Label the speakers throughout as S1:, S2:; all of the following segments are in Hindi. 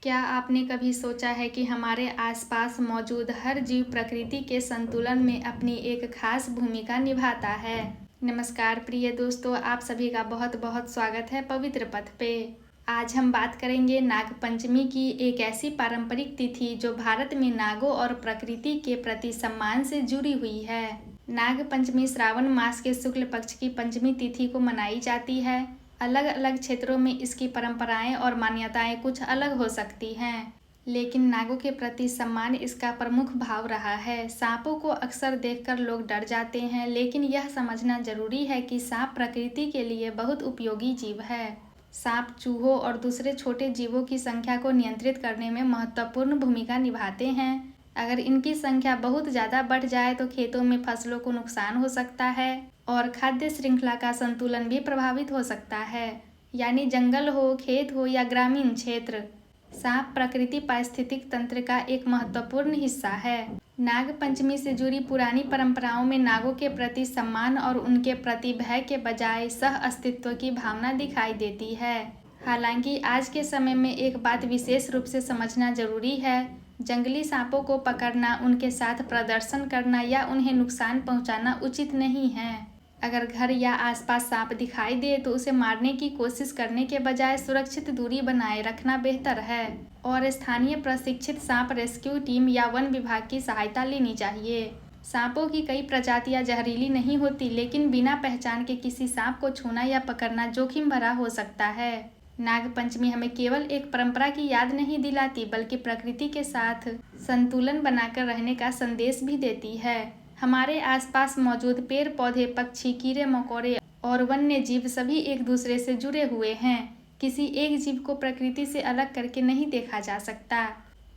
S1: क्या आपने कभी सोचा है कि हमारे आसपास मौजूद हर जीव प्रकृति के संतुलन में अपनी एक खास भूमिका निभाता है। नमस्कार प्रिय दोस्तों, आप सभी का बहुत बहुत स्वागत है पवित्र पथ पे। आज हम बात करेंगे नाग पंचमी की, एक ऐसी पारंपरिक तिथि जो भारत में नागों और प्रकृति के प्रति सम्मान से जुड़ी हुई है। नाग पंचमी श्रावण मास के शुक्ल पक्ष की पंचमी तिथि को मनाई जाती है। अलग अलग क्षेत्रों में इसकी परंपराएं और मान्यताएं कुछ अलग हो सकती हैं, लेकिन नागों के प्रति सम्मान इसका प्रमुख भाव रहा है। सांपों को अक्सर देखकर लोग डर जाते हैं, लेकिन यह समझना जरूरी है कि सांप प्रकृति के लिए बहुत उपयोगी जीव है। सांप चूहों और दूसरे छोटे जीवों की संख्या को नियंत्रित करने में महत्वपूर्ण भूमिका निभाते हैं। अगर इनकी संख्या बहुत ज़्यादा बढ़ जाए तो खेतों में फसलों को नुकसान हो सकता है और खाद्य श्रृंखला का संतुलन भी प्रभावित हो सकता है। यानी जंगल हो, खेत हो या ग्रामीण क्षेत्र, सांप प्रकृति पारिस्थितिक तंत्र का एक महत्वपूर्ण हिस्सा है। नाग पंचमी से जुड़ी पुरानी परंपराओं में नागों के प्रति सम्मान और उनके प्रति भय के बजाय सह अस्तित्व की भावना दिखाई देती है। हालांकि आज के समय में एक बात विशेष रूप से समझना जरूरी है, जंगली सांपों को पकड़ना, उनके साथ प्रदर्शन करना या उन्हें नुकसान पहुंचाना उचित नहीं है। अगर घर या आसपास सांप दिखाई दे तो उसे मारने की कोशिश करने के बजाय सुरक्षित दूरी बनाए रखना बेहतर है और स्थानीय प्रशिक्षित सांप रेस्क्यू टीम या वन विभाग की सहायता लेनी चाहिए। सांपों की कई प्रजातियां जहरीली नहीं होती, लेकिन बिना पहचान के किसी सांप को छूना या पकड़ना जोखिम भरा हो सकता है। नाग पंचमी हमें केवल एक परंपरा की याद नहीं दिलाती, बल्कि प्रकृति के साथ संतुलन बनाकर रहने का संदेश भी देती है। हमारे आसपास मौजूद पेड़ पौधे, पक्षी, कीड़े मकोड़े और वन्य जीव सभी एक दूसरे से जुड़े हुए हैं। किसी एक जीव को प्रकृति से अलग करके नहीं देखा जा सकता।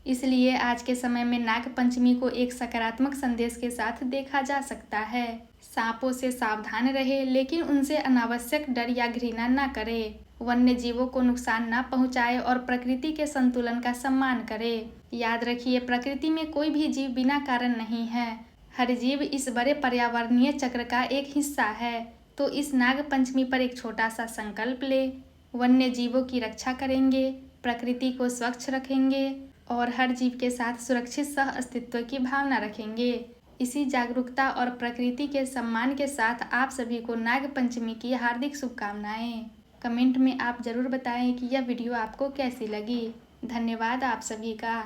S1: इसलिए आज के समय में नाग पंचमी को एक सकारात्मक संदेश के साथ देखा जा सकता है। सांपों से सावधान रहे, लेकिन उनसे अनावश्यक डर या घृणा न करे। वन्य जीवों को नुकसान न पहुंचाए और प्रकृति के संतुलन का सम्मान करे। याद रखिए, प्रकृति में कोई भी जीव बिना कारण नहीं है। हर जीव इस बड़े पर्यावरणीय चक्र का एक हिस्सा है। तो इस नाग पंचमी पर एक छोटा सा संकल्प ले, वन्य जीवों की रक्षा करेंगे, प्रकृति को स्वच्छ रखेंगे और हर जीव के साथ सुरक्षित सह अस्तित्व की भावना रखेंगे। इसी जागरूकता और प्रकृति के सम्मान के साथ आप सभी को नाग पंचमी की हार्दिक शुभकामनाएं। कमेंट में आप जरूर बताएं कि यह वीडियो आपको कैसी लगी। धन्यवाद आप सभी का।